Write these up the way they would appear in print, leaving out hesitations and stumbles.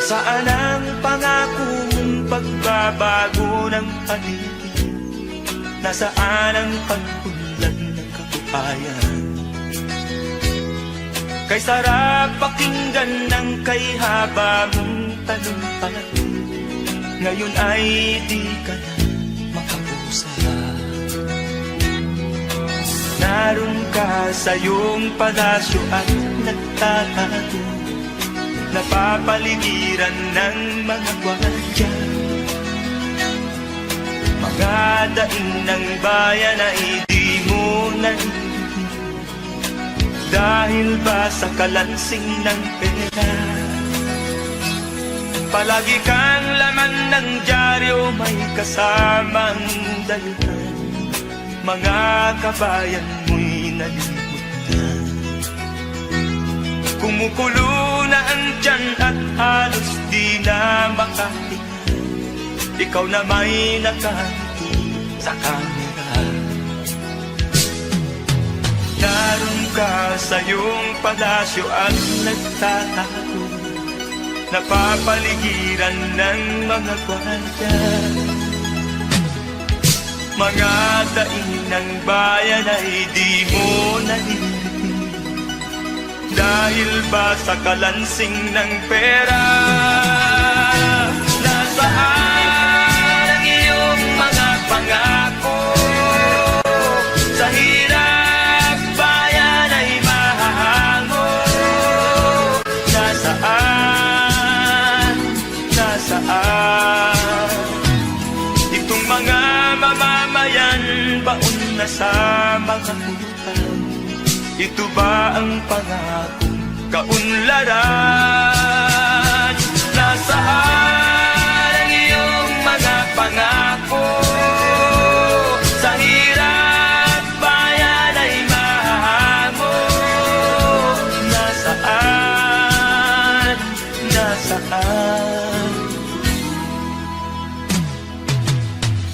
Saan ang pangako mong pagbabago ng paligid? Nasaan ang pag-unlad ng kabuhayan? Kay sarap pakinggan ng kay haba mong talumpay, ngayon ay di ka na makausap. Naroon ka sa iyong palasyo at nagtatago, napapaligiran ng mga gwardiya. Mga daing ng bayan ay di mo narinig, dahil ba sa kalansing ng pera? Palagi kang laman ng dyaryo, may kasamang daluhan. Mga kabayan mo'y nalimutan. Kumukulo na ang tiyan at halos di na makahinga, ikaw na may nakangiti sa kamera. Naroon ka sa iyong palasyo at nagtatago, napapaligiran ng mga gwardiya. Mga daing ng bayan ay di mo narinig, dahil ba sa kalansing ng pera? Nasaan ang iyong mga pangako? Sa hirap bayan ay mahahango. Nasaan? Nasaan? Itong mga mamamayan, baon na sa mga utang. Ito ba ang pangakong kaunlaran? Nasaan ang iyong mga pangako? Sa hirap bayan ay mahahango. Nasaan? Nasaan?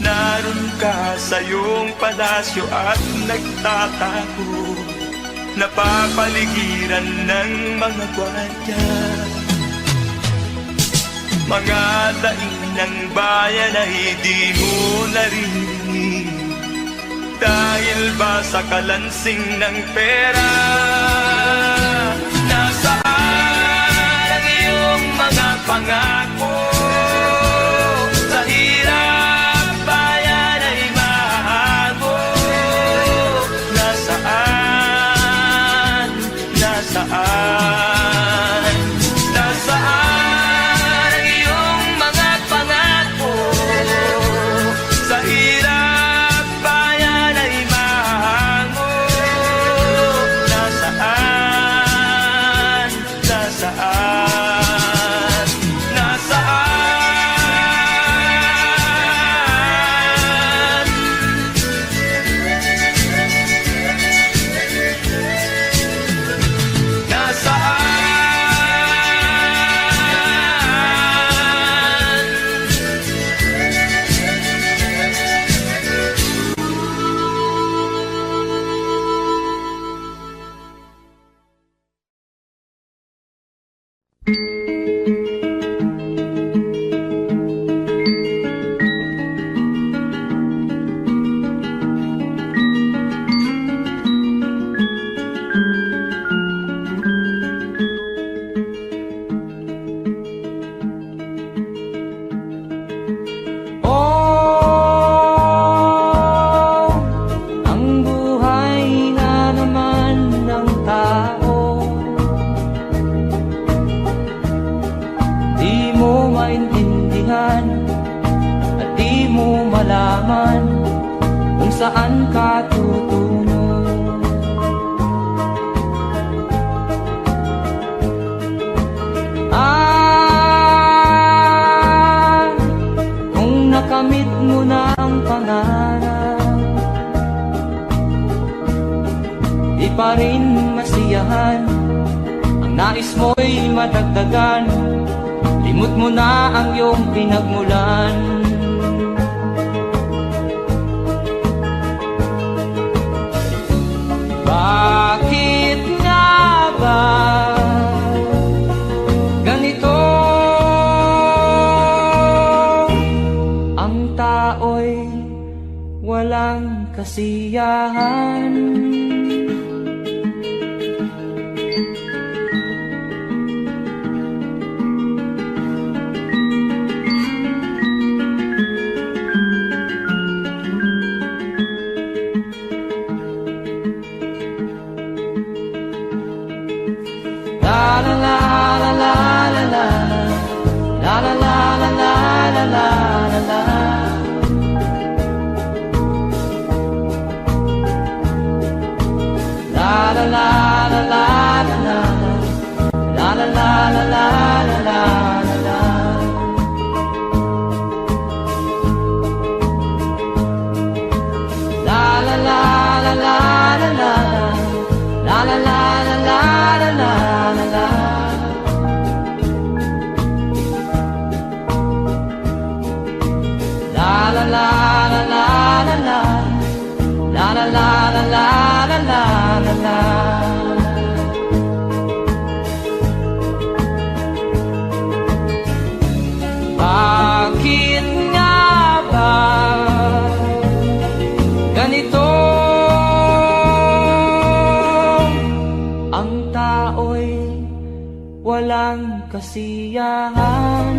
Naroon ka sa iyong palasyo at nagtatago, napapaligiran ng mga gwardiya. Mga daing ng bayan ay di mo narinig, dahil ba sa kalansing ng pera? Nasaan ang iyong mga pangako? Sa hirap bayan ay mahahango. Nasaan? Nasaan? Nasaan ang iyong mga pangako? Sa hirap bayan ay mahahango. Nasaan? Nasaan? Nasaan? Saan ka tutungo? Kung nakamit mo na ang pangarap, di pa rin masiyahan. Ang nais mo'y madagdagan, limot mo na ang iyong pinagmulan. Bakit nga ba ganito kasiyahan. La la la la la la la la la la la la la la la. La la la la la la la la la la la la la la. La la la la la la la la la la la la la la. La la la la la la la la la la la la la la. Bakit nga ba ganito? Ang tao'y walang kasiyahan.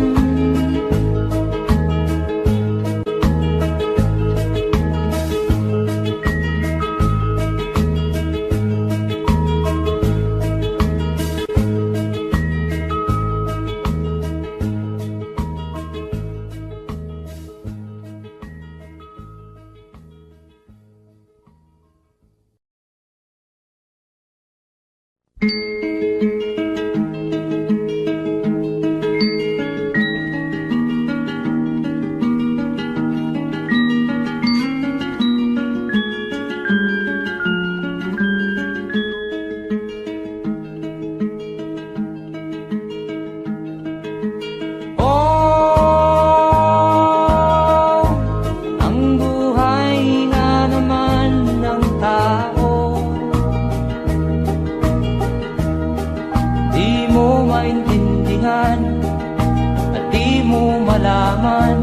At di mo malaman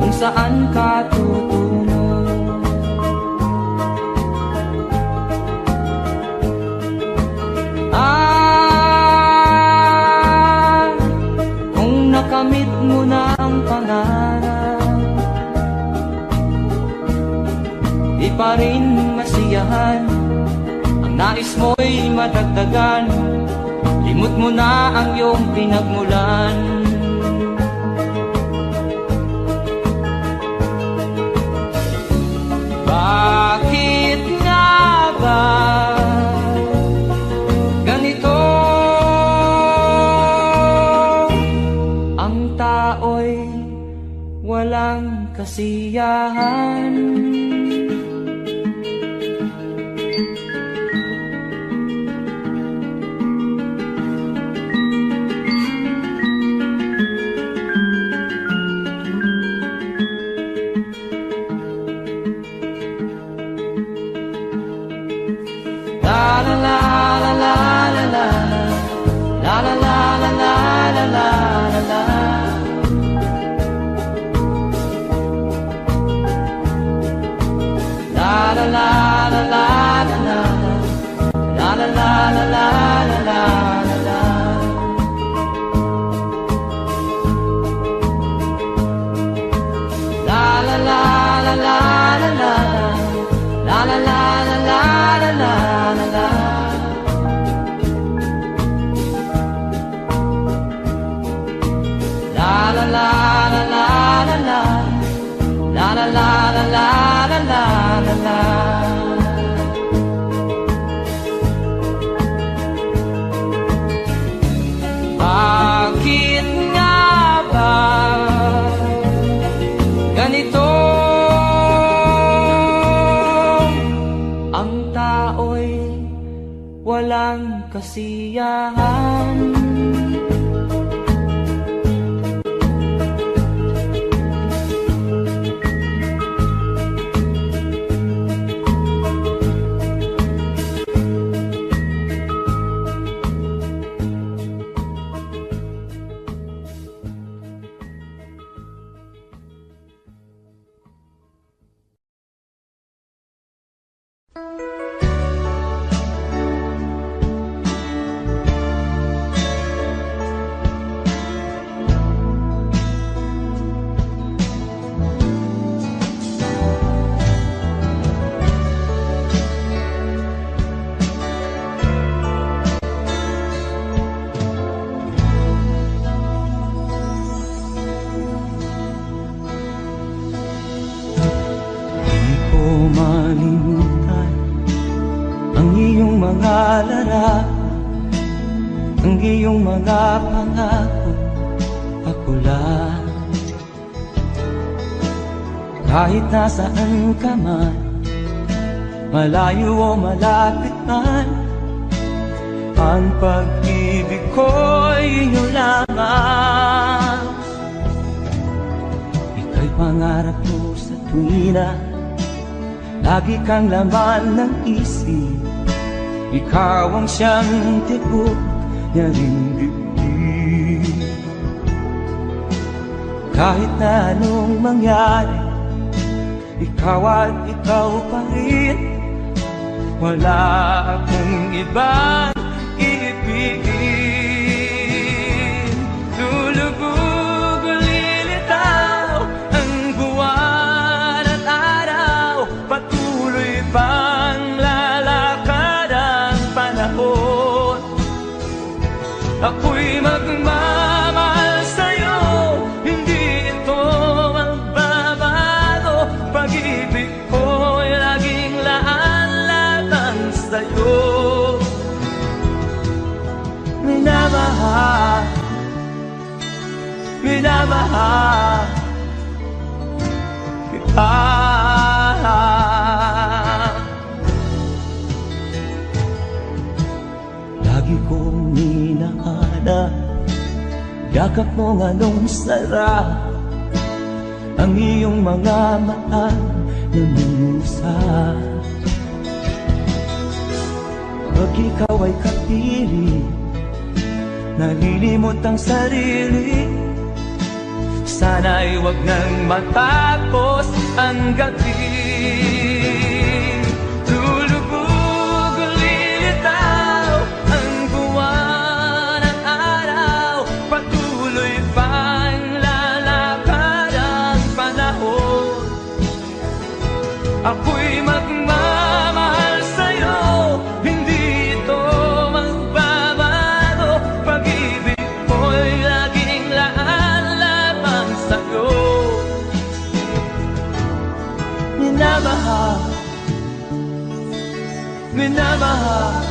kung saan ka tutungo. Kung nakamit mo na ang pangarap, di pa rin masiyahan. Ang nais mo'y madagdagan, limot mo na ang iyong pinagmulan. Bakit nga ba ganito? Ang tao'y walang kasiyahan. La la la la la la la la la la la la la la. La la la la la la la la la la la la la. La la la la la la la la la la la la la. La la la la la la la la la la la la la. Bakit nga ba ganito? Ang tao'y walang kasiyahan. mga larawan, ang iyong mga pangako, ako lang. Kahit nasaan ka man, malayo o malapit man, ang pag-ibig ko'y iyo lamang. Ika'y pangarap ko sa tuwina, lagi kang laman ng isip. Ikaw ang siyang tibok niya ring dibdib. Kahit na anong mangyari, ikaw at ikaw pa rin. Wala akong ibang iibigin. Lulubog o lilitaw ang buwan at araw, patuloy pang lalakad ang panahon. Ako'y magmamahal sa'yo, hindi ito magbabago. Pag-ibig ko'y laging laan-laan sa'yo. Minamahal, minamahal kita. Lagi kong minahana, yakap mong anong sarap, ang iyong mga mata na musa. Pag ikaw ay kapiling, nalilimot ang sarili. Sana'y wag nang matapos ang gabi. Lulubog o lilitaw ang buwan at araw, patuloy pang lalakad ang panahon. Ako'y magmamahal sa'yo, hindi ito magbabago. Pag-ibig ko'y laging laan lamang sa'yo. Minamahal, minamahal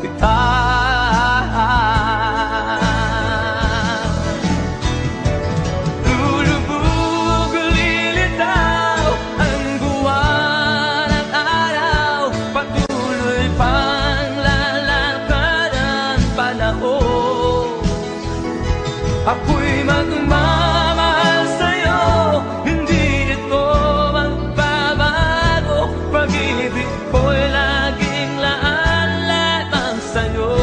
kita. Lulubog o lilitaw ang buwan at araw, patuloy pang lalakad ang panahon. Ako'y magmamahal sa'yo, hindi ito magbabago. Pag-ibig ko'y laging laan lamang sa'yo.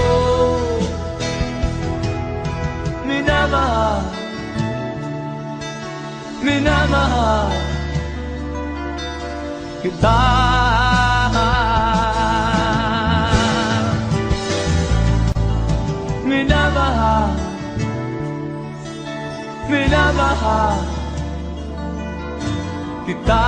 Minamahal, minamahal kita. Minamahal, minamahal kita.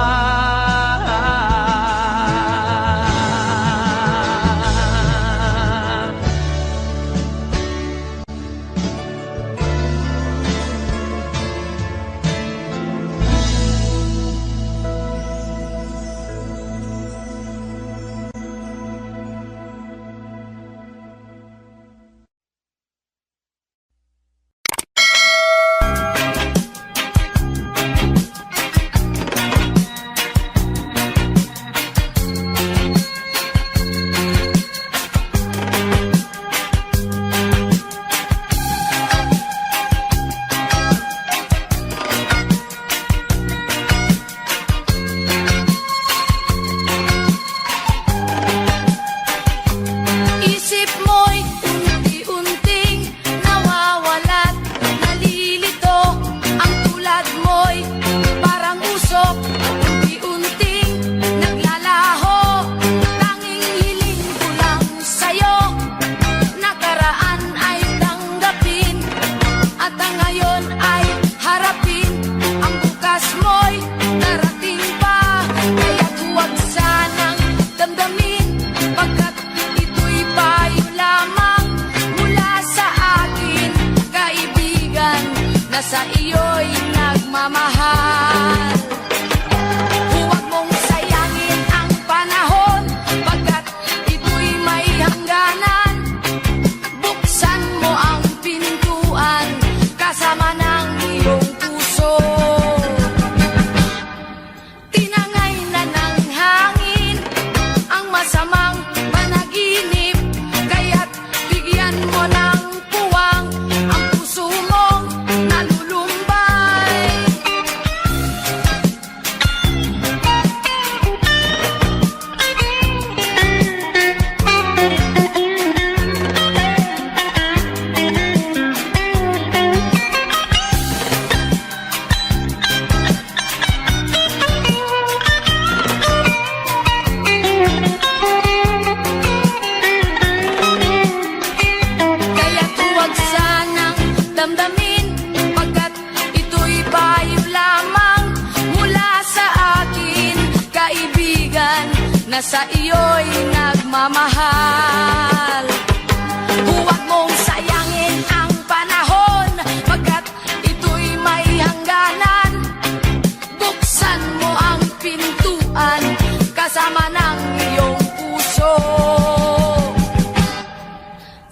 na sa iyo'y nagmamahal. Huwag mong sayangin ang panahon, pagkat ito'y may hangganan. Buksan mo ang pintuan, kasama ng iyong puso.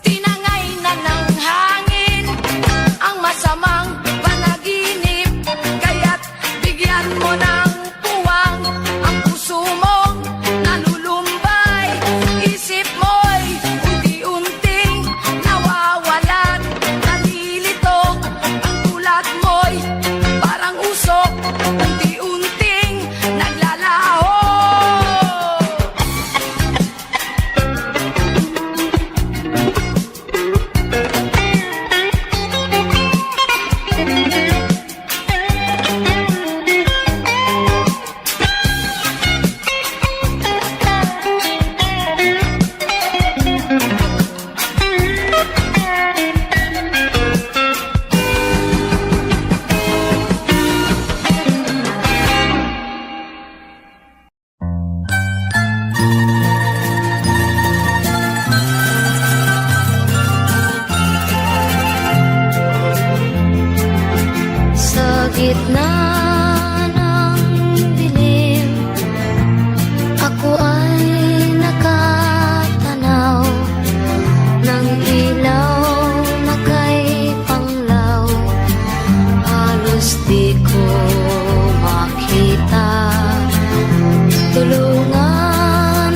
Tinangay na ng hangin ang masamang panaginip, kaya't bigyan mo ng puwang ang puso mong nalulumbay. Isip mo'y unti-unting nawawalan, nalilito ang tulad mo'y parang usok, unti-unting naglalaho. Sa gitna ng dilim, ako ay nakatanaw ng ilaw na kay panglaw. Halos di ko makita. Tulungan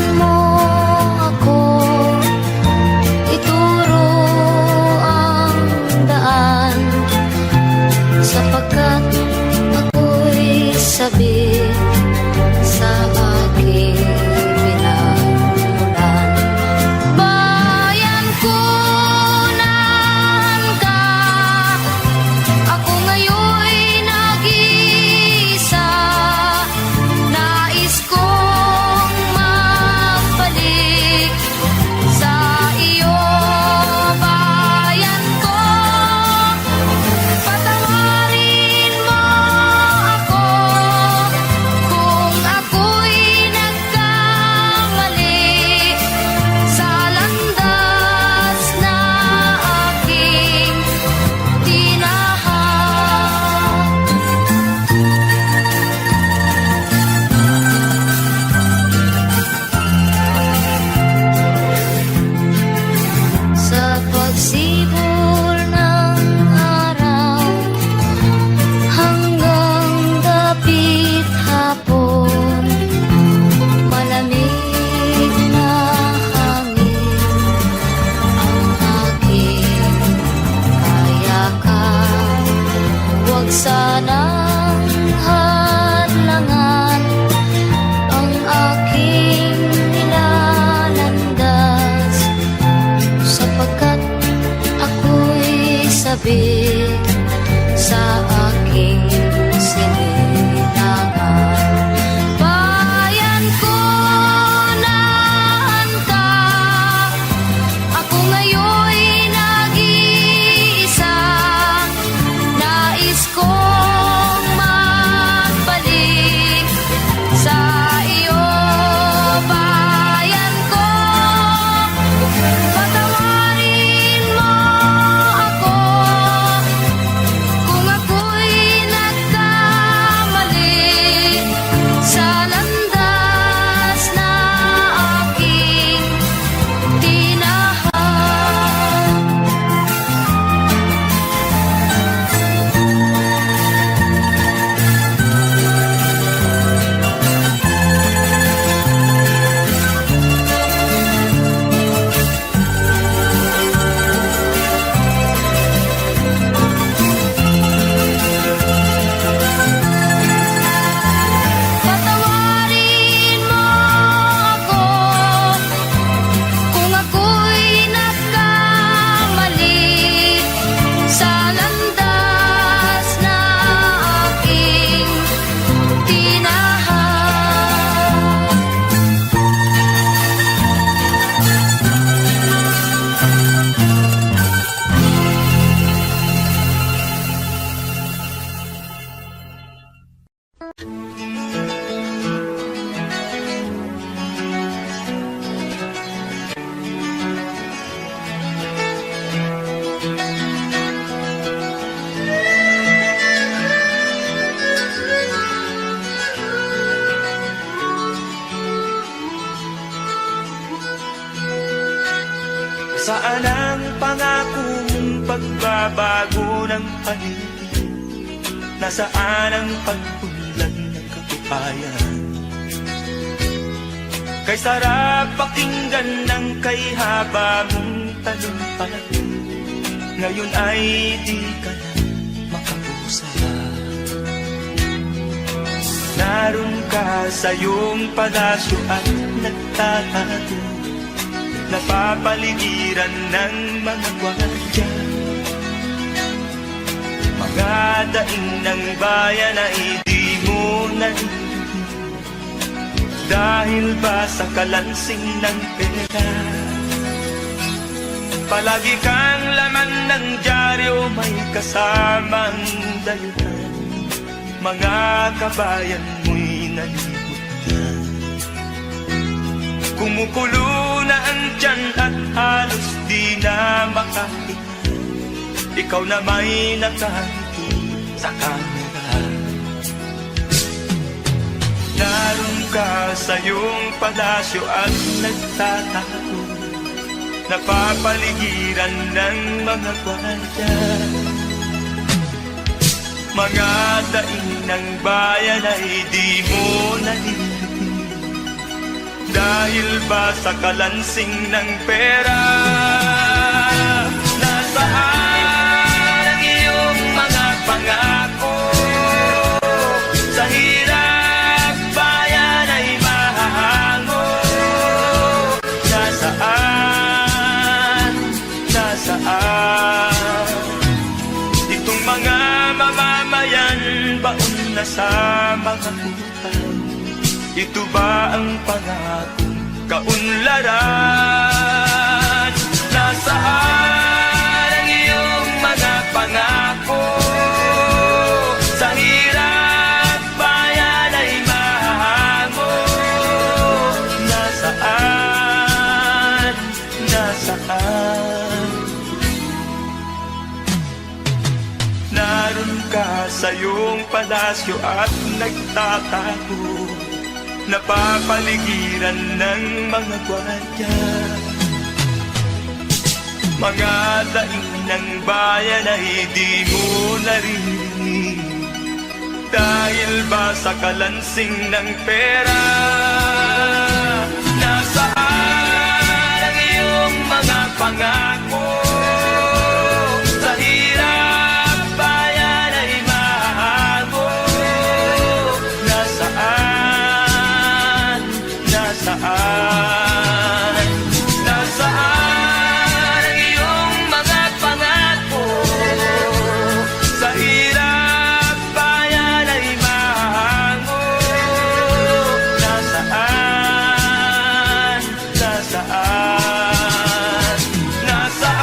Nasaan ang pangako mong pagbabago ng paligid? Nasaan ang pagpunlan ng katupayan? Kay sarap pakinggan ng kay haba mong talumpati, ngayon ay di ka na makapusa. Naroon ka sa iyong palasyo at nagtatago, napapaligiran ng mga gwardiya. Mga daing ng bayan ay di mo narinig, dahil ba sa kalansing ng pera? Palagi kang laman ng dyaryo, may kasamang dayuhan, mga kabayan mo'y nalibot. Kumukulo na ang tiyan at halos di na makain, ikaw na may nakangiti sa kamera. Naroon ka sa iyong palasyo at nagtatago, napapaligiran ng mga gwardiya. Mga daing ng bayan ay di mo narinig, dahil ba sa kalansing ng pera? Nasaan ang iyong mga pangako? Sa hirap bayan ay mahahango. Nasaan? Nasaan? Itong mga mamamayan, baon na sa mga utang. Ito ba ang pangakong kaunlaran? Nasaan ang iyong mga pangako? Sa hirap bayan ay mahango. Nasaan? Nasaan? Naroon ka sa iyong palasyo at nagtatago, napapaligiran ng mga gwardiya. Mga daing ng bayan ay di mo narinig, dahil ba sa kalansing ng pera? Nasaan ang iyong mga pangako? Sa hirap bayan ay mahago. Nasaan? Nasaan? Nasaan ang iyong mga pangako? Sa hirap bayan ay mahango. Nasaan? Nasaan? Nasaan?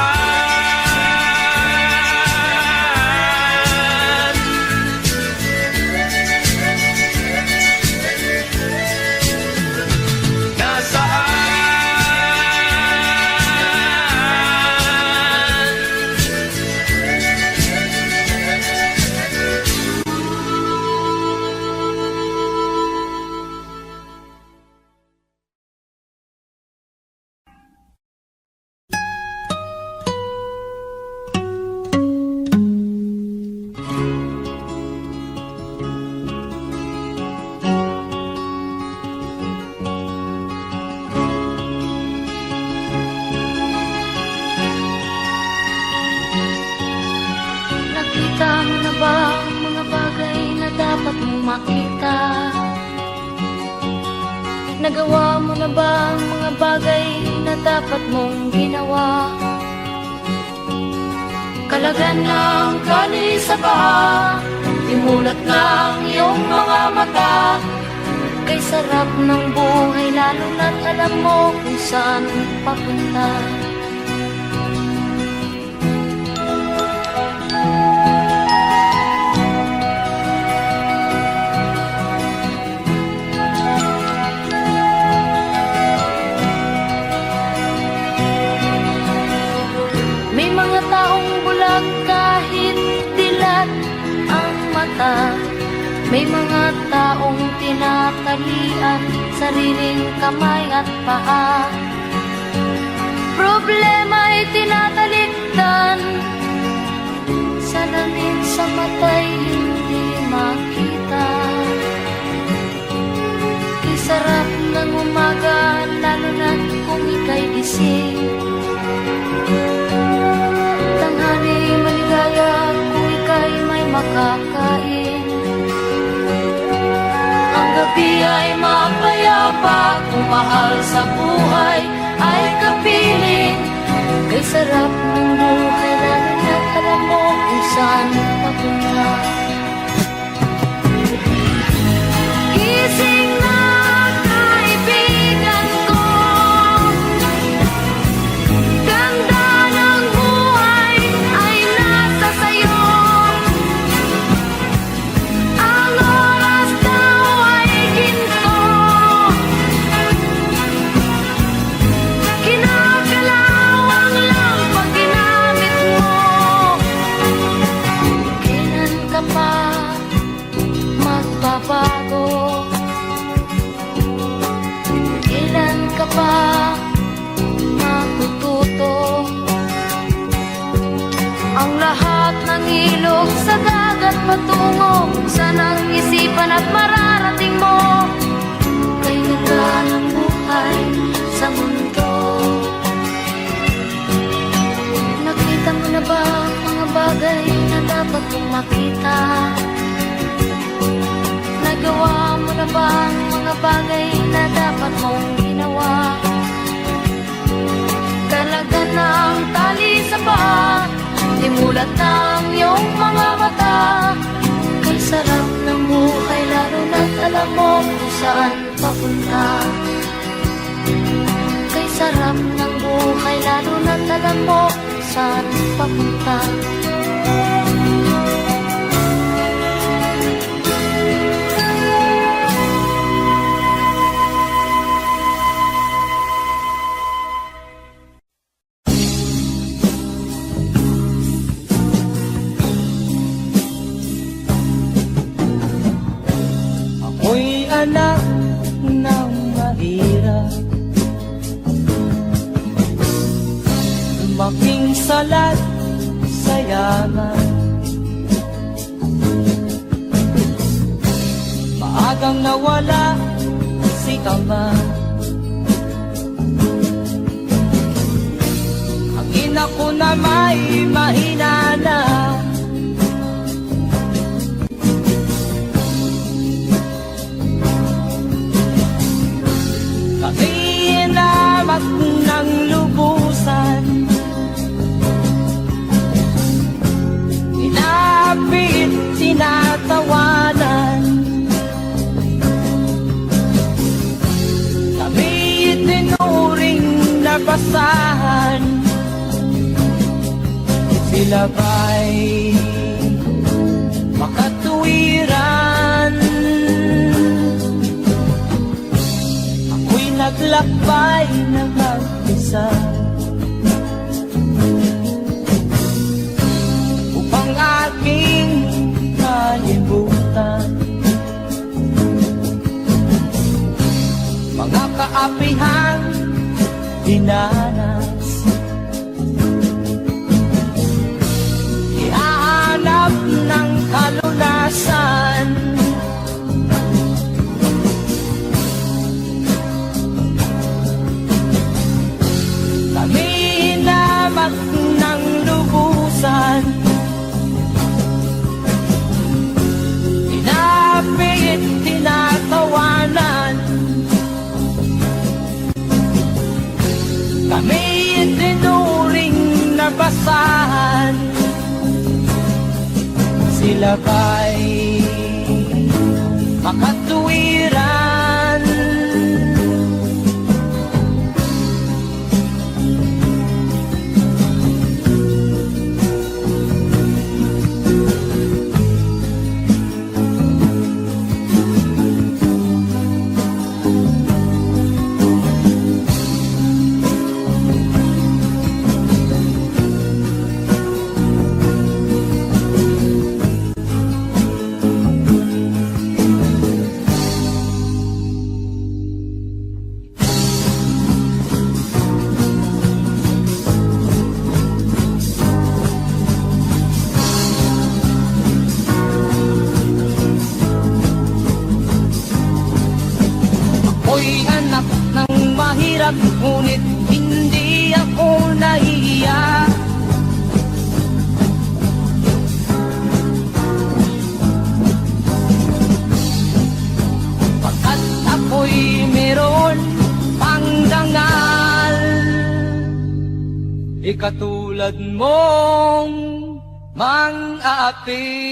Nakita mo na ba ang mga bagay na dapat mong makita? Nagawa mo na ba ang mga bagay na dapat mong ginawa? Kalagan ng kali sa paa, imulat na ang iyong mga mata. Kay sarap ng buhay, lalo na't alam mo kung saan papunta. May mga taong bulag kahit dilat ang mata. May mga taong tinatalian sariling kamay at paa. Problema'y tinatalikdan, salamin sa mata'y hindi makita. Di sarap ng umaga, lalo na kung ika'y gising. Tanghali maligaya kung ika'y may makakain. Ang gabi ay mapayapa kung mahal sa buhay ay kapiling. Kay sarap ng buhay lalo na alam mo kung saan papunta. Gising na kaibigan ko, ganda ng buhay ay nasa sayo. Ang oras daw ay ginto, kinakalawang lang pag ginamit mo. Kailan ka pa magbabago? Kailan ka pa matututo? Ang lahat ng ilog sa dagat patungo, saan ang isipan at mararating mo? Kay ganda ng buhay sa mundo. Nakita mo na ba ang mga bagay na dapat mong makita? Nagawa mo na ba ang mga bagay na dapat mong ginawa? Talaga ng tali sa paa, imulat ng iyong mga mata. Kay sarap ng buhay lalo na't alam mo kung saan papunta. Kay sarap ng buhay lalo na't alam mo kung saan papunta. Ako'y anak ng mahirap, lumaking salat sa yaman. Maagang nawala si ama, ang ina ko na may mahina na. Kainamat ng lubusan, inapit, tinatawanan. Kami itinuring na basahan, sila ba'y makatuwiran? Naglakbay ng mag-isa upang aking kalimutan mga kaapihang dinanas. Ihahanap ng kalunasan, kami hinamak ng lubusan, inapit, tinatawanan. Kami itinuring na basahan, sila ba'y makatuwiran? hirap, ngunit hindi ako nahihiya. Pagkat ako'y meron pang dangal, ikatulad mong mang-aapi.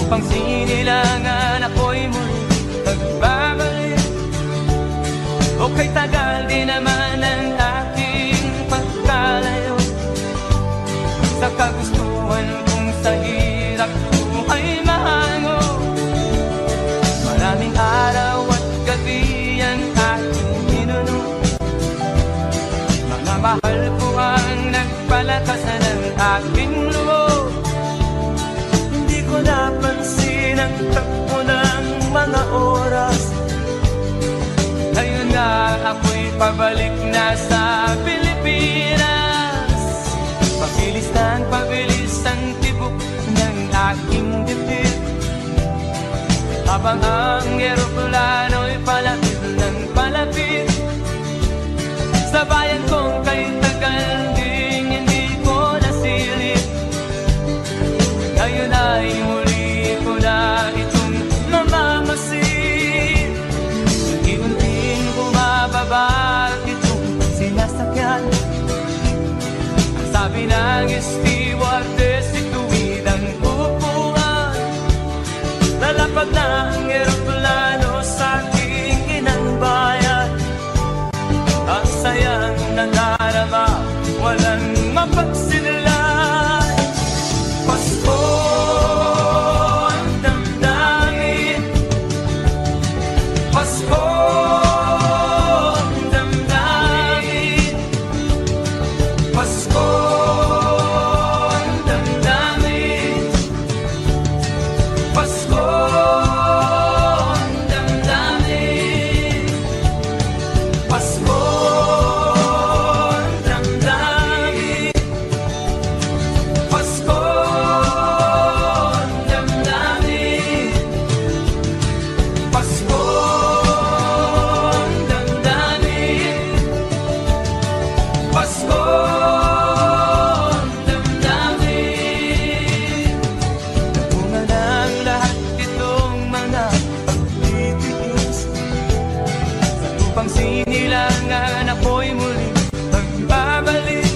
Pang sinilangan ako'y muli nagbabalik. O kay tagal di naman ang aking pagkalayo sa kagustuhan kong sa hirap buhay mahango. Maraming araw at gabi ang aking pinuno. Mga mahal ko ang nagpalakasan ng aking loob. Hindi ko napansin ang takbo ng mga oras. Ngayon nga ako'y pabalik na sa Pilipinas. Pabilis ang tibok ng aking dibdib, habang ang eroplano'y palapit ng palapit sa bayan kong kay tagal ding hindi ko nasilip. Ngayon ay muli ko na itong mamamasid. Unti-unting bumababa itong sinasakyan. Ang sabi ng stewardess, ituwid ang upuan. Lalapag na ang eroplano sa aking inang bayan. Ang sayang nadarama, walang mapagsinilay. Pasko ang damdamin, Pasko ang damdamin, Pasko ang damdamin, Pasko ang damdamin, Pasko ang damdamin, Pasko. Sinilangan ako'y muli magbabalik.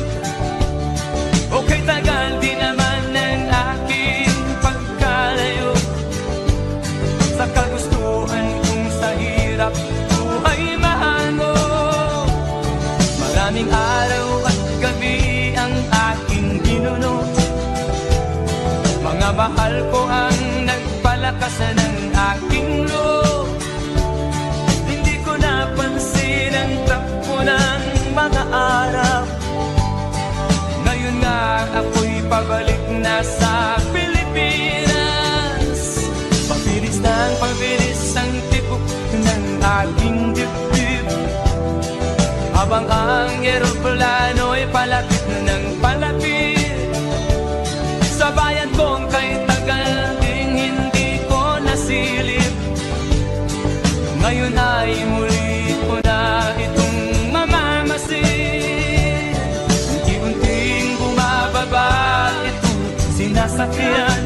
O kay tagal di naman ang aking pagkalayo sa kagustuhan kong sa hirap buhay mahango. Maraming araw at gabi ang aking ginuno. Mga mahal ko ang nagpalakasan ng aking loob. Napansin ang takbo ng mga araw. Ngayon nga ako'y pabalik na sa Pilipinas. Pabilis ang tibok ng aking dibdib, habang ang eroplano'y palapit ng palapit sa bayan kong kay tagal ding hindi ko nasilip. Ngayon ay muli ko na itong mamamasid. Unti-unting bumababa itong sinasakyan.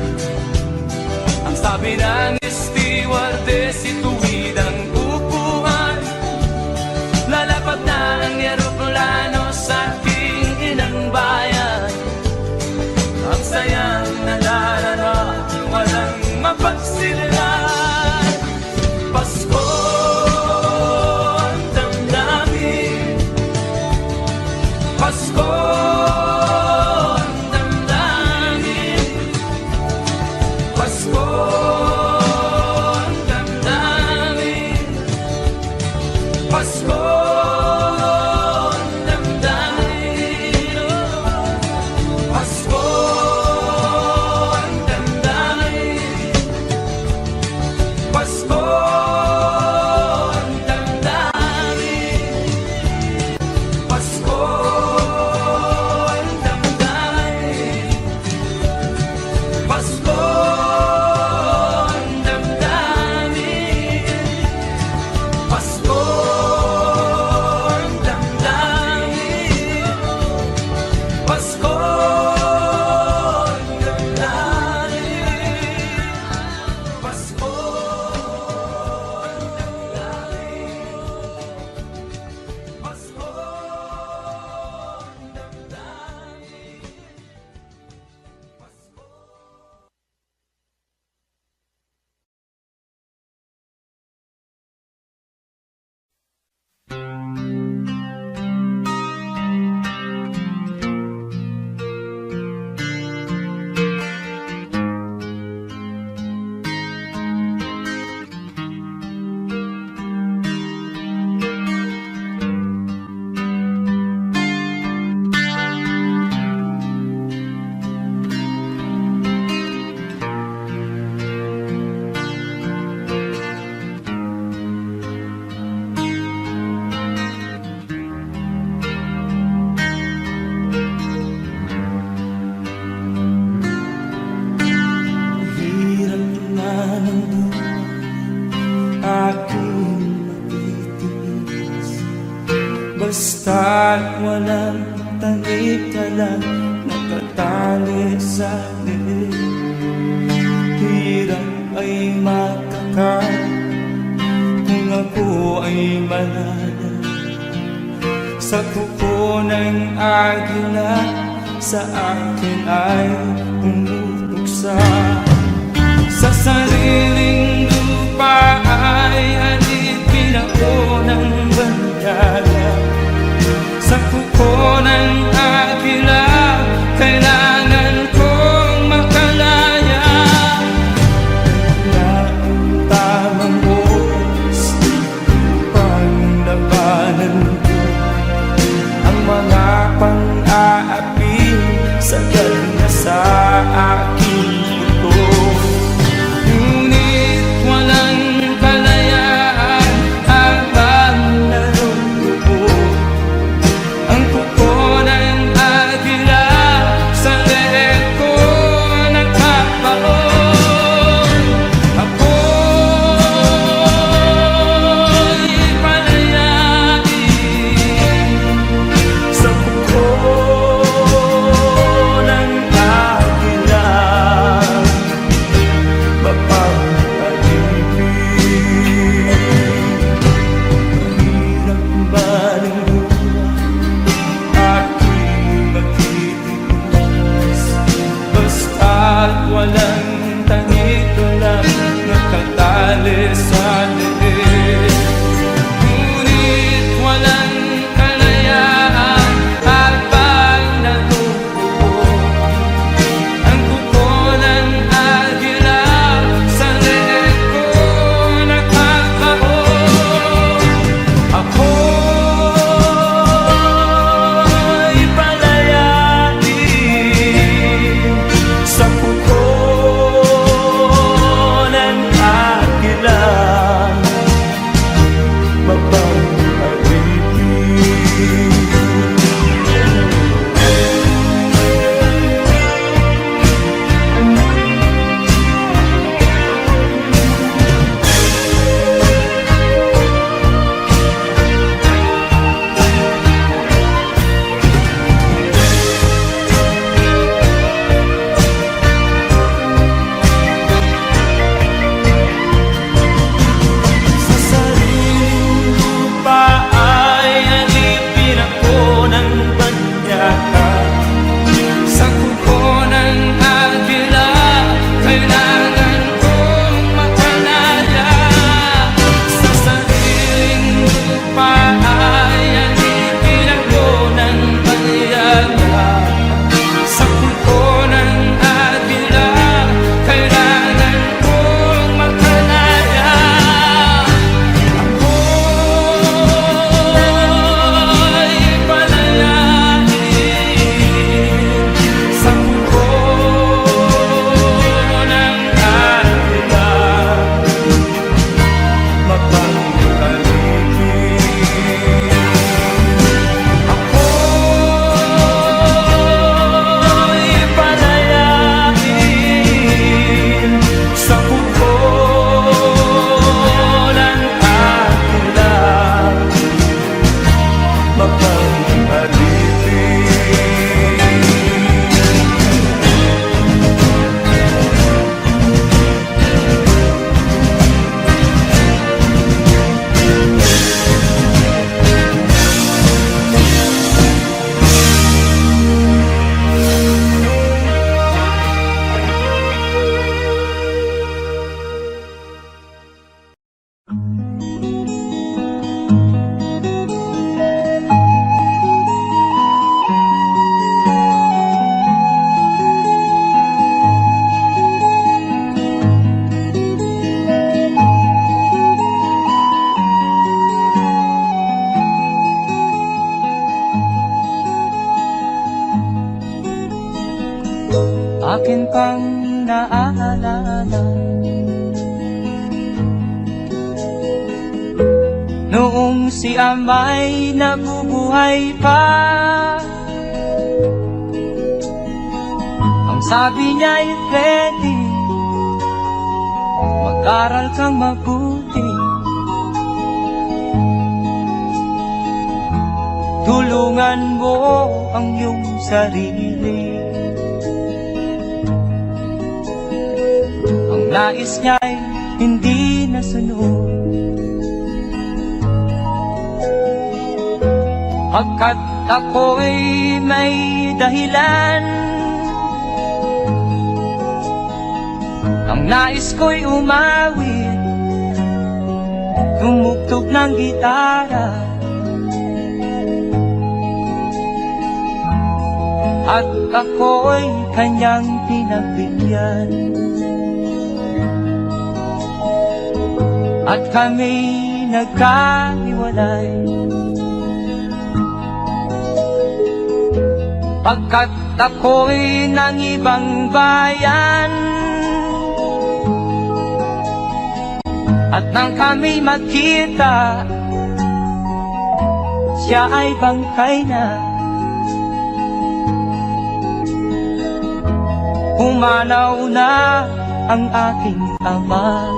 Ang sabi ng stewardess, ituwid ang upuan. Lalapag na ang eroplano sa aking inang bayan. Ang sayang nadarama, walang mapagsilan. Pasko ang damdamin, Pasko ang damdamin, Basta't walang tanik ka lang nakatali sa liit. Hirap ay makakain kung ako ay manana. Sa kuko ng agila sa akin ay umubuksa. Sa sariling lupa ay alipin ako ng bandaga. Sa kuko ng agila kailangan kong makalaya. Na ang tamang oras upang labanan ko ang mga pang-aapi sagad na sa aking puto. Ngunit walang kalayaan habang naroon ang kuko ng agila sa leeg ko nagpapaon. Ako'y palayain sa kuko ng agila. Mahirap ba ng buhay aking magtitiis? Basta't walang tanik lang nakatali sa liit. Ngunit walang kalayaan habang natutuo ang kuko ng agila sa leeg ko nagkakaon. Ako'y palayain sa kuko ng agila. Sa sariling lupa ay alipin ako ng banyaga. Sa kuko ng agila kailangan kong makalaya. Sa sariling lupa ay alipin ako ng banyaga. Sa kuko ng agila kailangan kong makalaya. Ako'y palayain sa kuko ng agila. Mapangkaligid ako'y palayain sa kuko ng agila. Akin pang naaalala noong si Amay nabubuhay pa. Ang sabi niya'y ready, mag-aral kang mabuti. tulungan mo ang iyong sarili. Ang nais niya'y hindi nasunod, pagkat ako'y may dahilan. Ang nais ko'y umawit, tumugtog ng gitara, at ako'y kanyang pinagbigyan. At kami nagkahiwalay, pagkat ako'y ng ibang bayan. At nang kami magkita, siya ay bangkay na. Pumanaw na ang aking ama.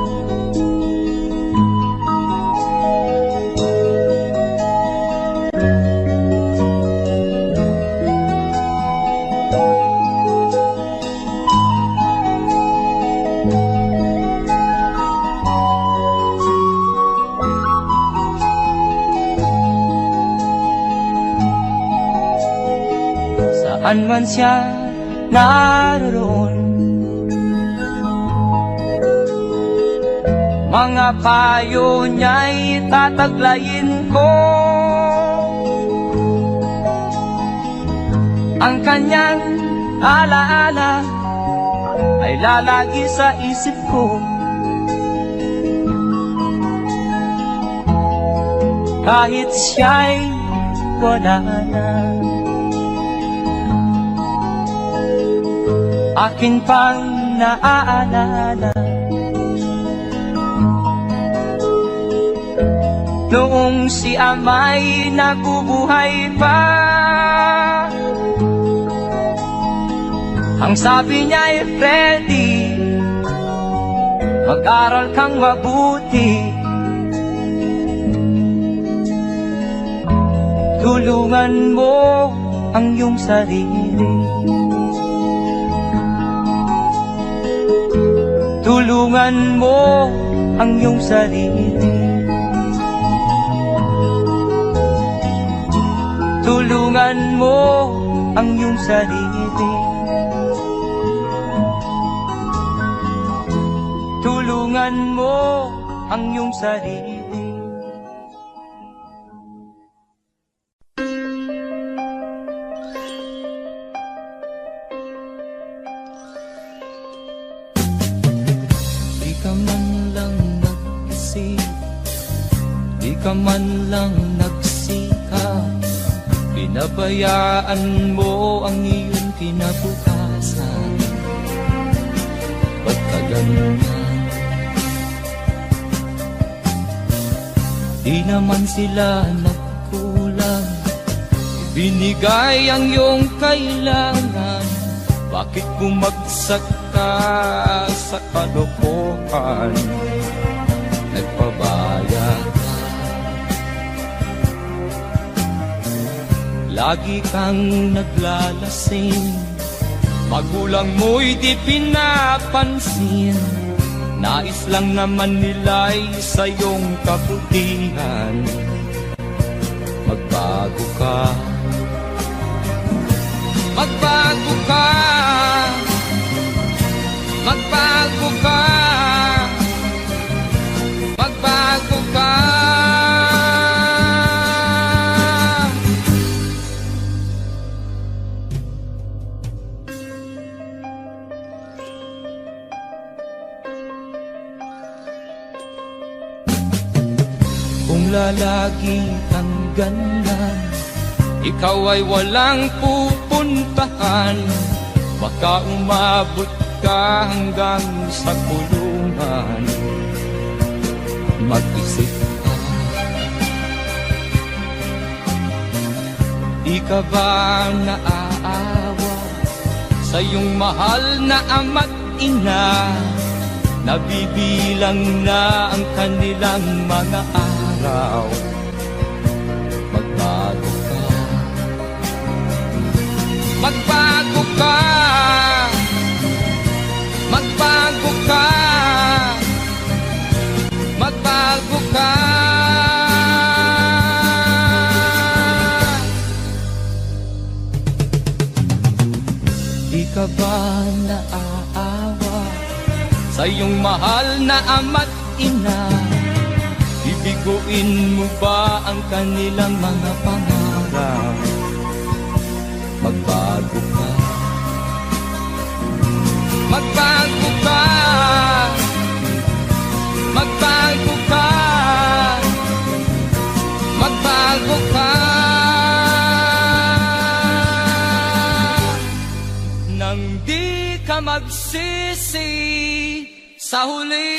Saan man siya naroon, mga payo niya'y tataglayin ko. Ang kanyang alaala ay lalagi sa isip ko, kahit siya'y wala na. Akin pang naaalala noong si ama'y nabubuhay pa. Ang sabi niya'y Freddy, mag-aral kang mabuti, tulungan mo ang iyong sarili. Tulungan mo ang iyong sarili. Tulungan mo ang iyong sarili. Tulungan mo ang iyong sarili. Di ka man lang nagsikap, pinabayaan mo ang iyong kinabukasan. Ba't ka ganyan? Di naman sila nagkulang, ibinigay ang iyong kailangan. Bakit bumagsak ka sa kalokohan? Nagpabaya ka, lagi kang naglalasing, magulang mo'y di pinapansin. Nais lang naman nila'y sa iyong kabutihan. Magbago ka, magbago ka, magbago ka, magbago ka. Kung lalagi kang ganyan, ikaw ay walang pupuntahan. Baka umabot ka hanggang sa kulungan. Mag-isip ka, di ka ba naaawa sa iyong mahal na ama't ina? Nabibilang na ang kanilang mga araw. Magbago ka, magbago ka, magbago ka, magbago ka. Di ka ba naaawa sa iyong mahal na ama't ina? Bibiguin mo ba ang kanilang mga pangarap? Magbago ka, magbago ka, magbago ka, magbago ka. Nang di ka magsisi sa huli.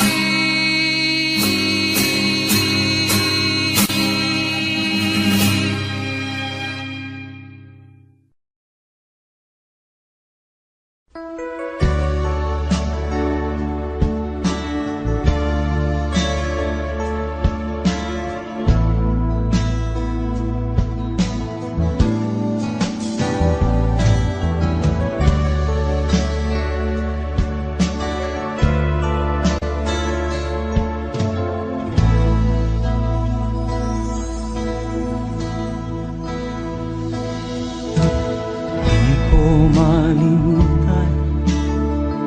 Malimutan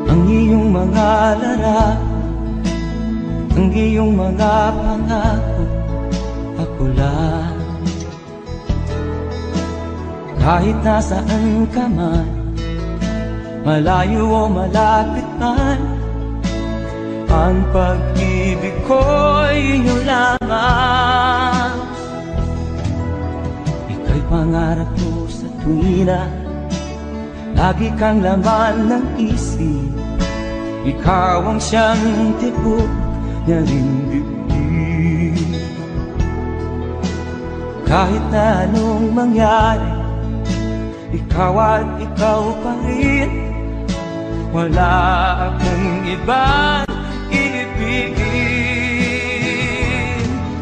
ang iyong mga larawan, ang iyong mga pangako, ako lang. Kahit nasaan ka man, malayo o malapit man, ang pag-ibig ko'y iyo lamang. Ika'y pangarap ko sa tuwina, lagi kang laman ng isip. Ikaw ang siyang tibok niya rin dibdib. Kahit na anong mangyari, ikaw at ikaw pa rin. Wala akong ibang iibigin.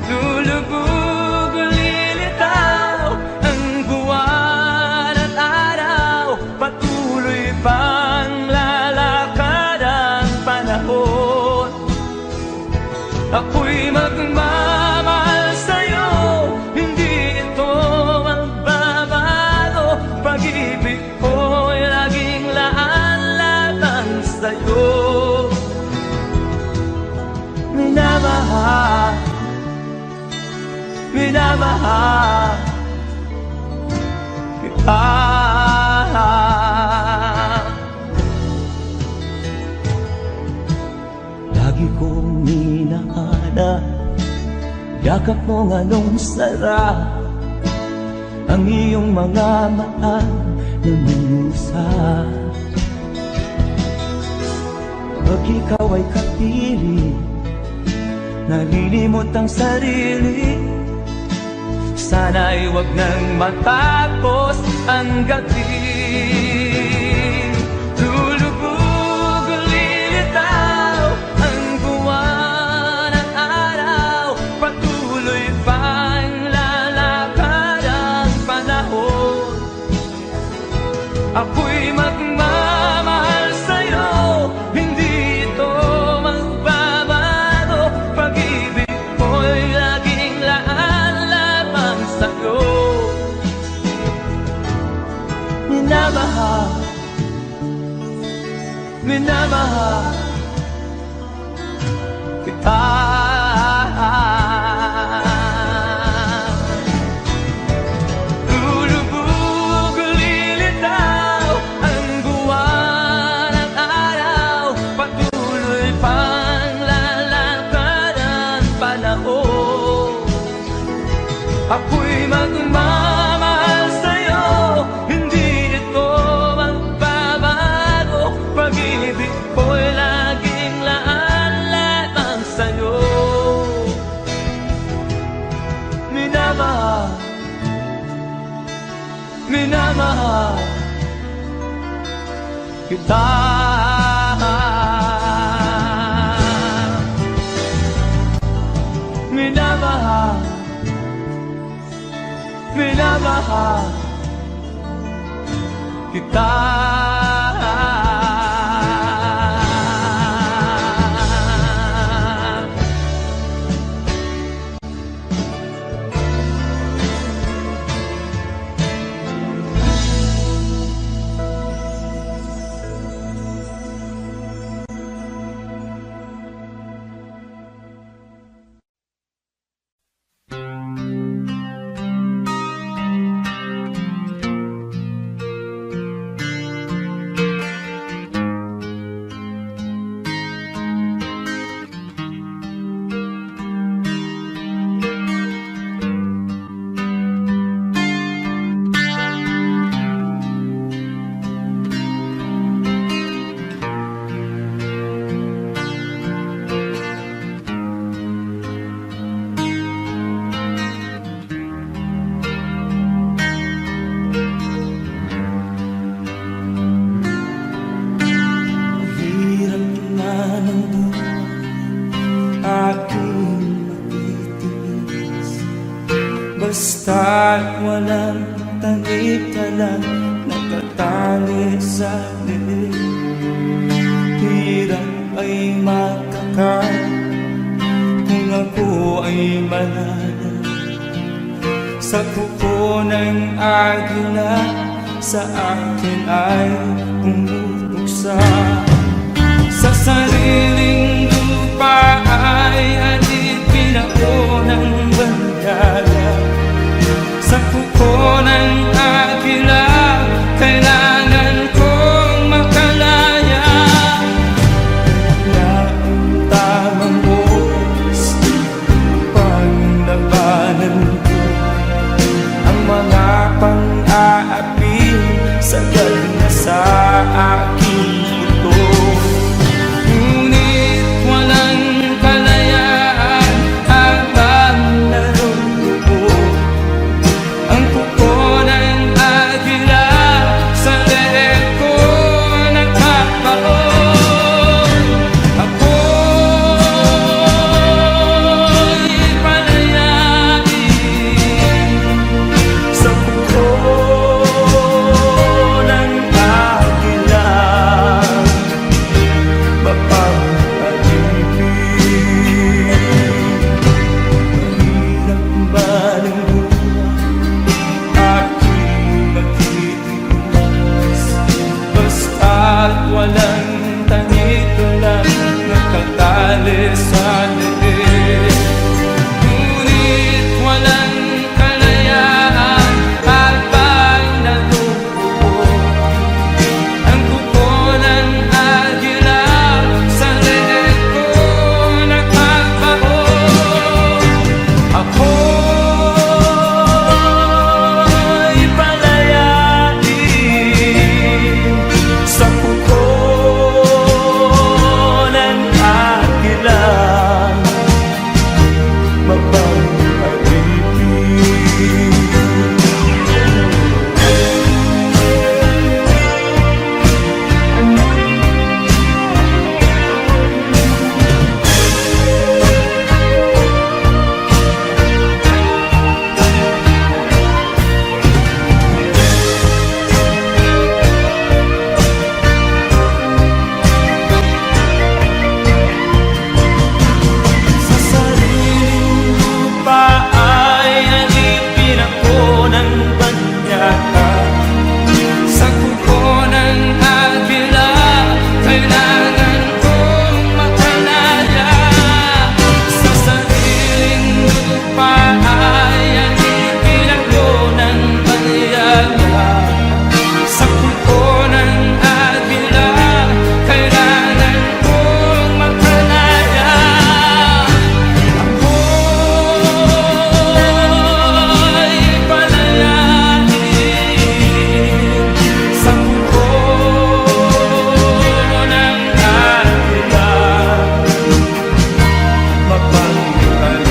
Lulubog o lilitaw ang buwan at araw, patuloy pang lalakad ang panahon. Ako'y magmamahal sa'yo, hindi ito magbabago. Pag-ibig ko'y laging laan-lamang sa'yo. Minamahal, minamahal kita. Lagi kong minahana, yakap mong anong sarap, ang iyong mga mata na musa. Pag ikaw ay kapiling, nalilimot ang sarili. Sana'y wag nang matapos ang gabi. Lulubog o lilitaw ang buwan at araw, patuloy pang lalakad ang panahon. Ako'y magmamahal sa'yo, hindi ito magbabago. Pag-ibig ko'y laging laan-lamang sa'yo. Minamahal, minamahal kita. Lulubog o lilitaw ang buwan at araw, patuloy pang lalakad ang panahon. Ako'y magmamahal sa'yo, hindi ito magbabago. Pag-ibig ko'y laging laan-lamang sa'yo. Minamahal, minamahal kita. Minamahal, minamahal kita. Basta't walang tanik-talang nakatali sa dilim. Hirap ay makakain kung ako ay malala. Sa kuko ng agila sa akin ay pumupuksa. Sa sariling lupa ay alipin ako ng bandala. Sa kuko ng agila kailangan kong makalaya. Na ang tamang oras upang labanan ko ang mga pang-aapi sagad na sa aking puto. Ngunit walang kalayaan habang naroroon ang kuko ng agila sa leeg ko nagkakaon. Ako'y palayain sa kuko ng agila, mapapalipin. Mahirap ba ng aking magtitigas? Basta't walang tanik-talang nakatali sa leeg. Ngunit walang kalayaan habang nalubuo ang kuko ng agila sa leeg ko nagkakaon. Ako'y palayain sa kuko ng agila, mapapalipin. Sa sariling lupa ay alipin ako ng banyaka. Sa kuko ng agila kailangan kong makalaya. Sa sariling lupa ay alipin ako ng banyaka. Sa kuko ng agila kailangan kong makalaya. Ako'y palayain sa kuko ng agila, mapapalipin.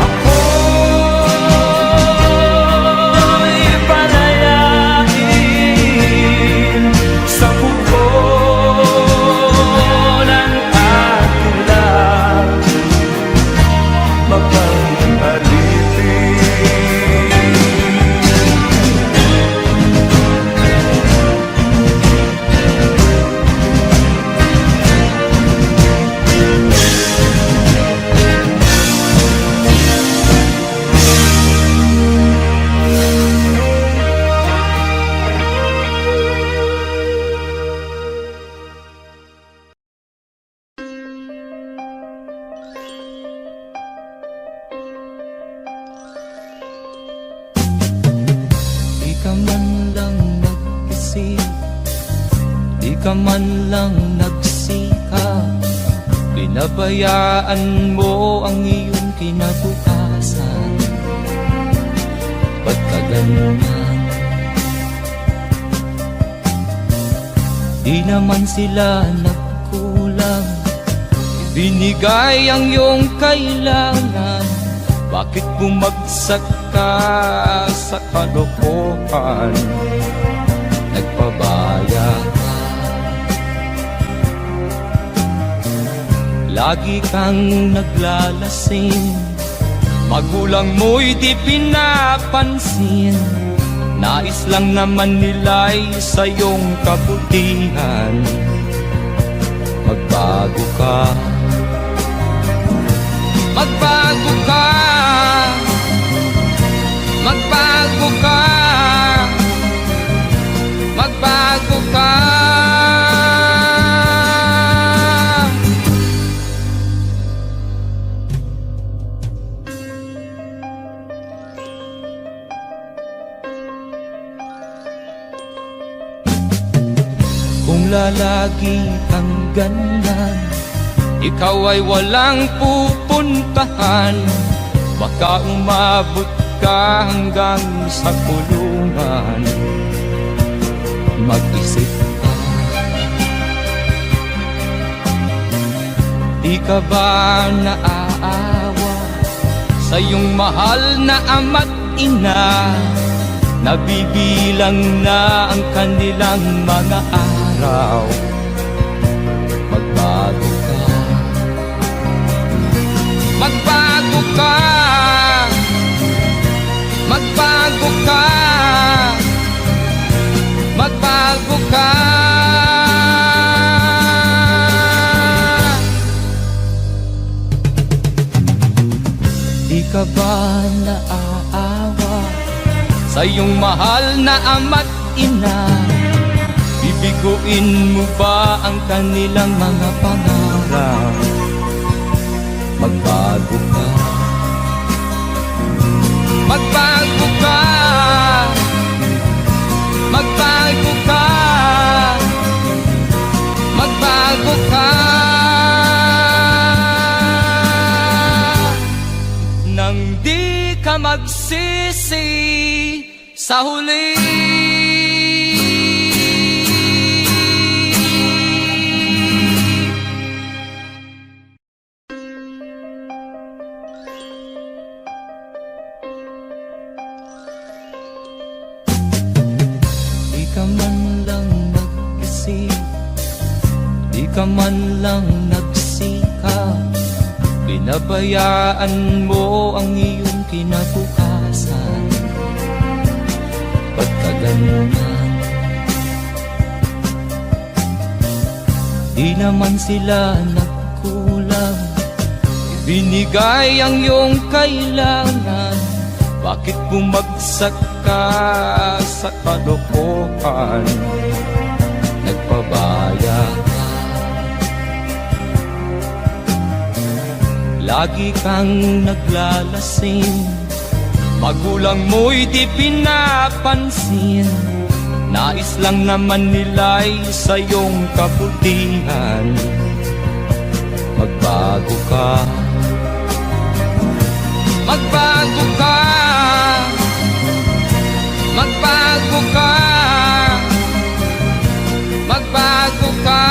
Ako'y palayain sa kuko ng agila, mapapalipin. Di ka man lang nag-isip, di ka man lang nagsikap, pinabayaan mo ang iyong kinabukasan. Ba't ka ganyan? Di naman sila nagkulang, binigay ang iyong kailangan. Bakit bumagsak ka sa kalokohan? Nagpabaya ka, lagi kang naglalasing, Magulang mo'y di pinapansin, nais lang naman nila'y sa iyong kabutihan. Magbago ka, magbago ka, magbago ka, magbago ka. Kung lalagi kang ganyan, ikaw ay walang pupuntahan. Baka umabot ka hanggang sa kulungan. Mag-isip ka, di ka ba naaawa sa iyong mahal na ama't ina? Nabibilang na ang kanilang mga araw. Magbago ka, magbago ka, magbago ka, magbago ka. Di ka ba naaawa sa iyong mahal na ama't ina? Bibiguin mo ba ang kanilang mga pangarap? Magbago ka, magbago ka, magbago ka, magbago ka. Nang di ka magsisi sa huli. Di ka man lang nag-isip, di ka man lang nagsikap, pinabayaan mo ang iyong kinabukasan. Pagkaganyan, di naman sila nagkulang, ibinigay ang iyong kailangan. Bakit bumagsak ka sa kalokohan? Nagpabaya ka, lagi kang naglalasing. Magulang mo'y di pinapansin, nais lang naman nila'y sa iyong kabutihan. Magbago ka, magbago ka, magbago ka, magbago ka.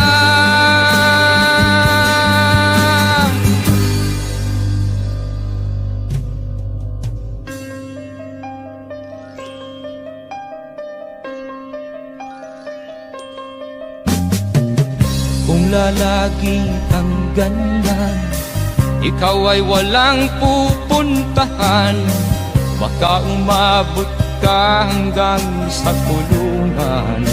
Kung lalagi kang ganyan, ikaw ay walang pupuntahan. Baka umabot ka hanggang sa kulungan.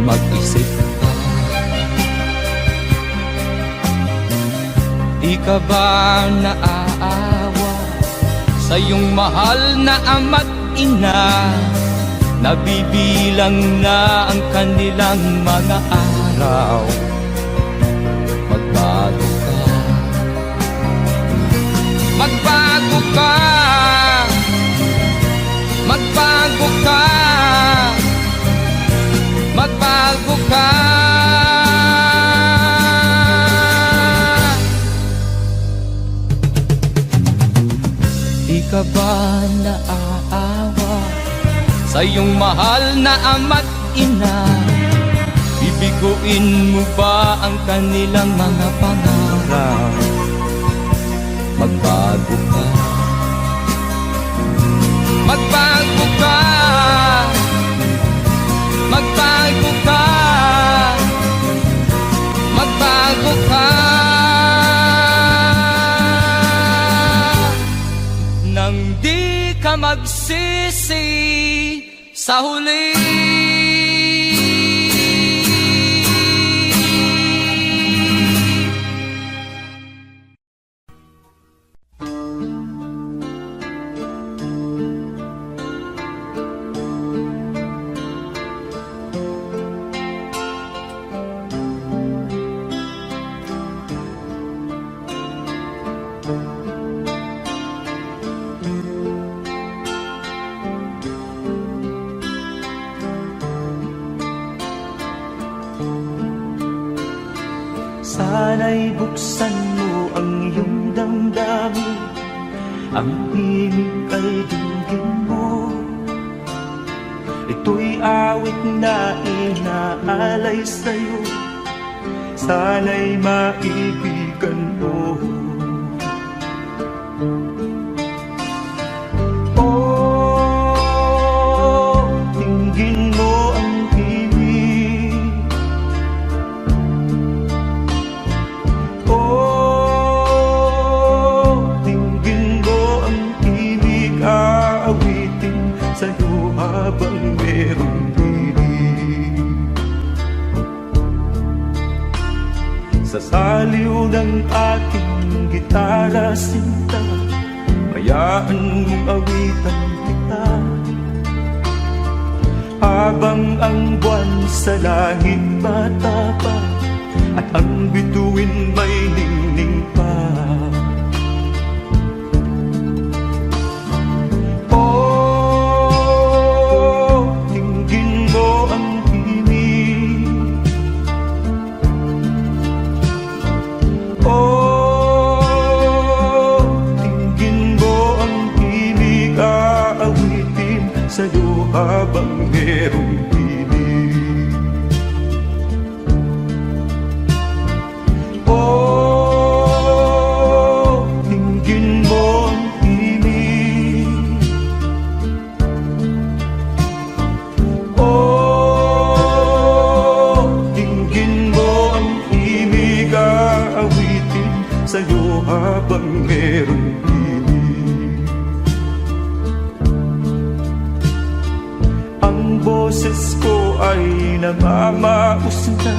Mag-isip ka, di ka ba naaawa sa iyong mahal na ama't ina? Nabibilang na ang kanilang mga araw. Magbago ka, magbago ka, magbago ka, magbago ka. Di ka ba naaawa sa iyong mahal na ama't ina? Bibiguin mo ba ang kanilang mga pangarap? Magbago ka, magbago ka, magbago ka, magbago ka. sa huli. Sana'y buksan mo ang iyong damdamin, ang himig ay dinggin mo. Ito'y awit na inaalay sa'yo, sana'y maibigan mo. Oh, dinggin mo ang himig. Aawitin sa'yo habang merong piling. Sa saliw ng aking gitara sinta, hayaan mong awitan kita. Habang ang buwan sa langit patapa, at ang bituin may ningning pa. Sa'yo habang merong piling. Oh, dinggin mo ang himig. Oh, dinggin mo ang himig. Aawitin sa'yo habang merong piling. Boses ko ay namamaus na,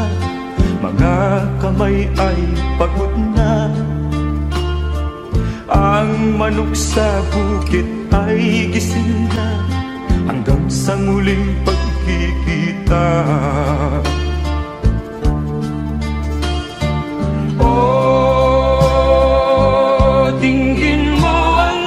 mga kamay ay pagod na. Ang manok sa bukit ay gising na, hanggang sa muling pagkikita. Oh, dinggin mo ang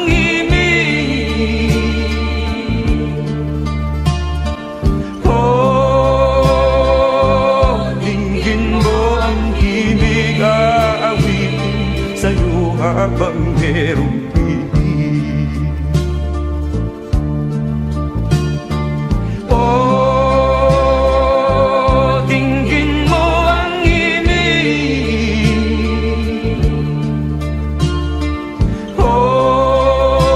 habang merong piling. Oh, dinggin mo ang himig. Oh,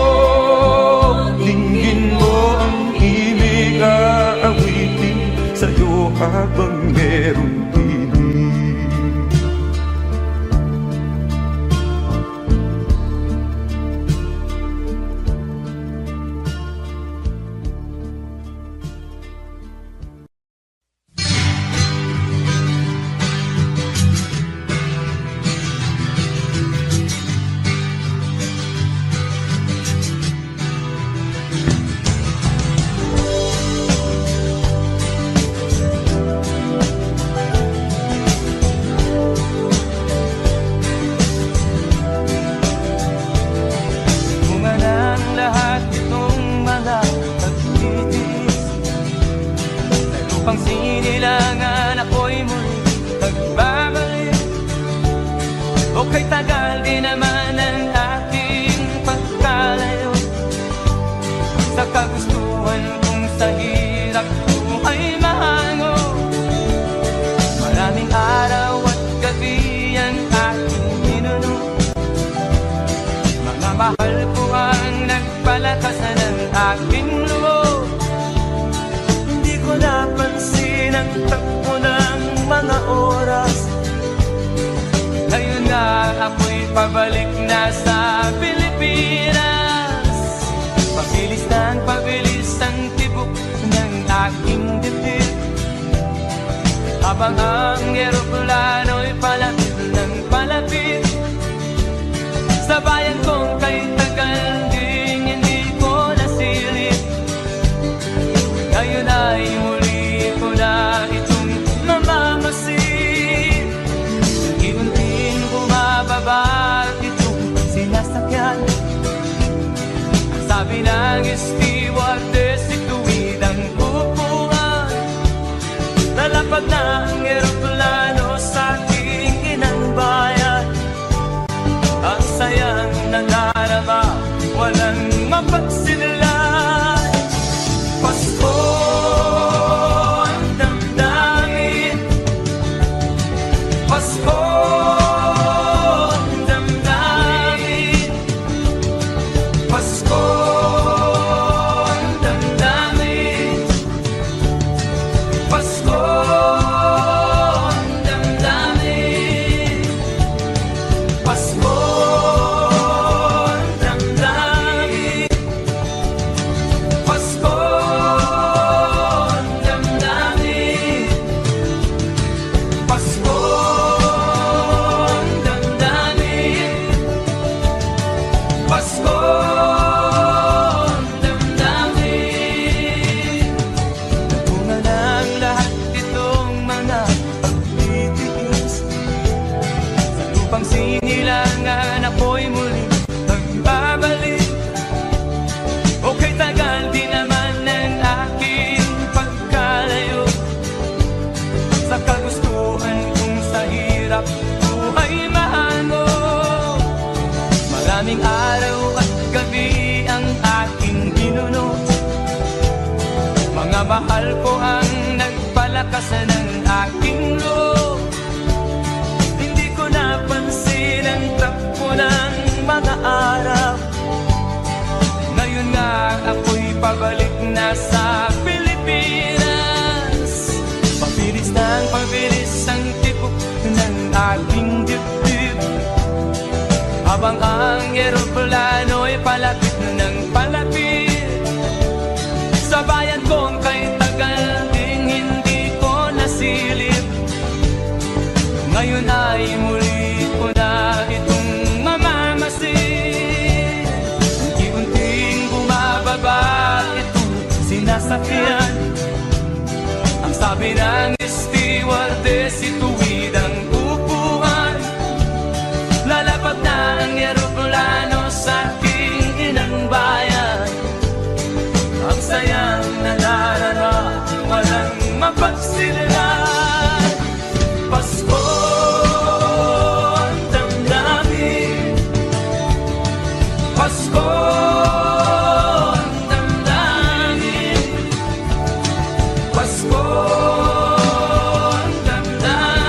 dinggin mo ang himig. Aawitin sa'yo habang merong piling. Pang sinilangan ako'y muli nagbabalik. O kay tagal din naman ang aking pagkalayo sa kagustuhan kong sa hirap buhay mahango. Maraming araw at gabi ang aking minuno, mga mahal ko ang nagpalakasan ng aking loob. Hindi ko napansin ang takbo ng mga oras. Ngayon nga ako'y pabalik na sa Pilipinas. Pabilis ng pabilis ang tibok ng dibdib. Habang ang eroplano'y palapit ng palapit sa bayan kong kay tagal ding hindi ko nasilip. Ngayon ay muli ko na itong mamamasid. Unti-unting bumababa itong sinasakyan. Ang sabi ng stewardess, ituwid ang upuan. Lalapag na ang eroplano sa aking inang bayan. Ang sayang nandarama, walang mapagsinulan. Pasko ang damdamin, Pasko ang damdamin, Pasko ang damdamin, Pasko ang damdamin, Pasko. Sinilangan ako'y muli magbabalik. Okay, tagal din naman ng aking pagkalayo sa kagustuhan kong sa hirap buhay mahango. Maraming araw at gabi ang aking ginuno. Mga mahal ko ang nagpalakas ng aking loob. Napansin ang takbo ng mga araw. Ngayon nga ako'y pabalik na sa Pilipinas. Pabilis ng pabilis ang tibok ng aking dibdib. Habang ang eroplano'y palapit ng palapit sa bayan kong kay tagal ding hindi ko nasilip. Ngayon ay muli ko na itong mamamasid. Unti-unting bumababa itong sinasakyan. Ang sabi ng stewardess, ituwid ang upuan. Lalapag na ang eroplano sa aking inang bayan. Ang sayang nadarama, walang mapagsilalan. Pasko ang damdamin, Pasko ang damdamin, Pasko ang damdamin.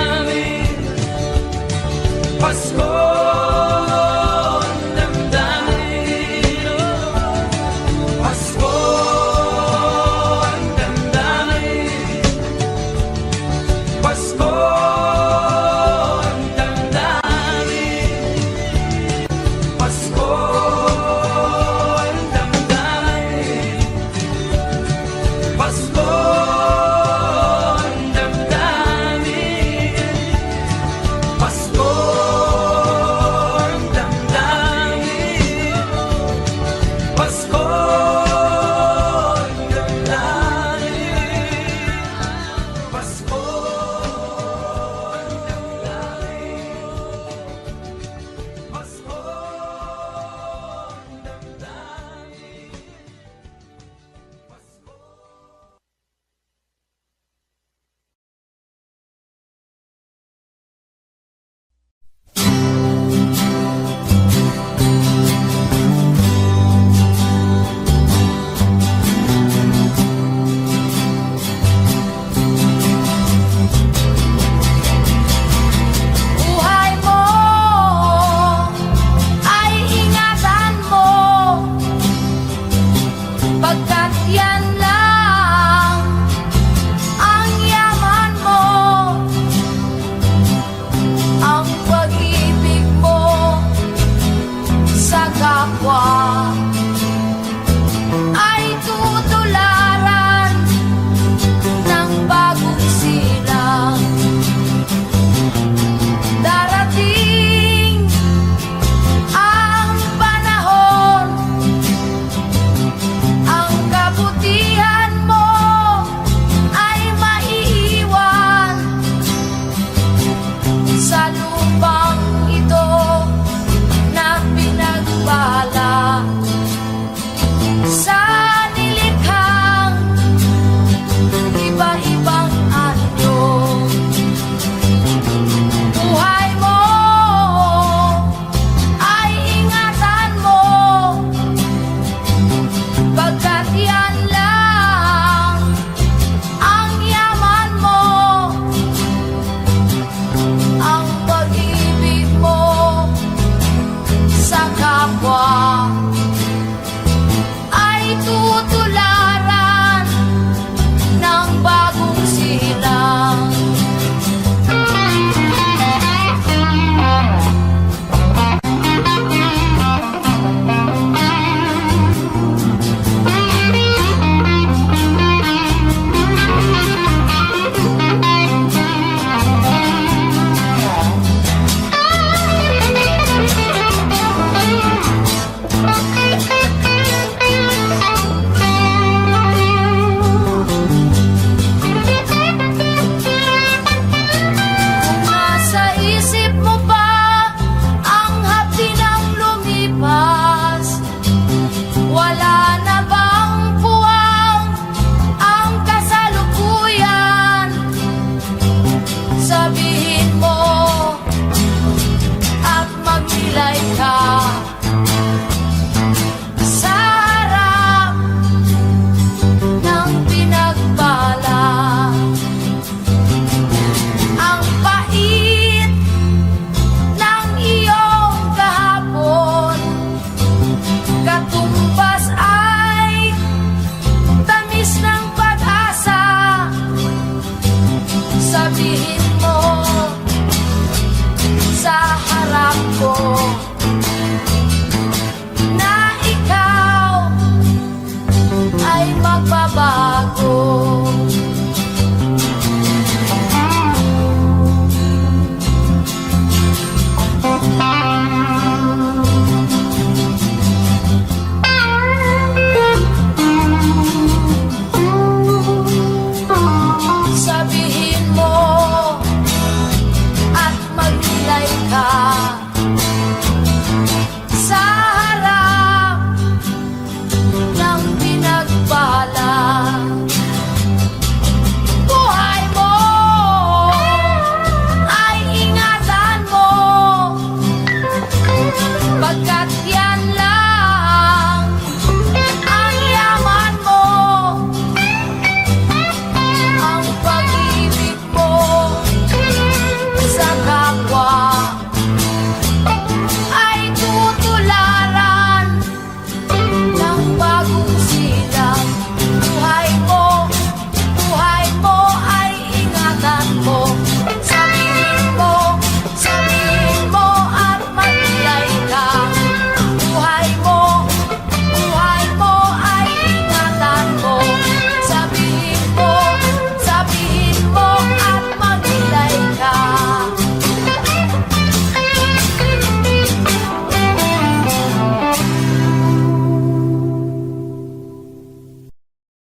sabi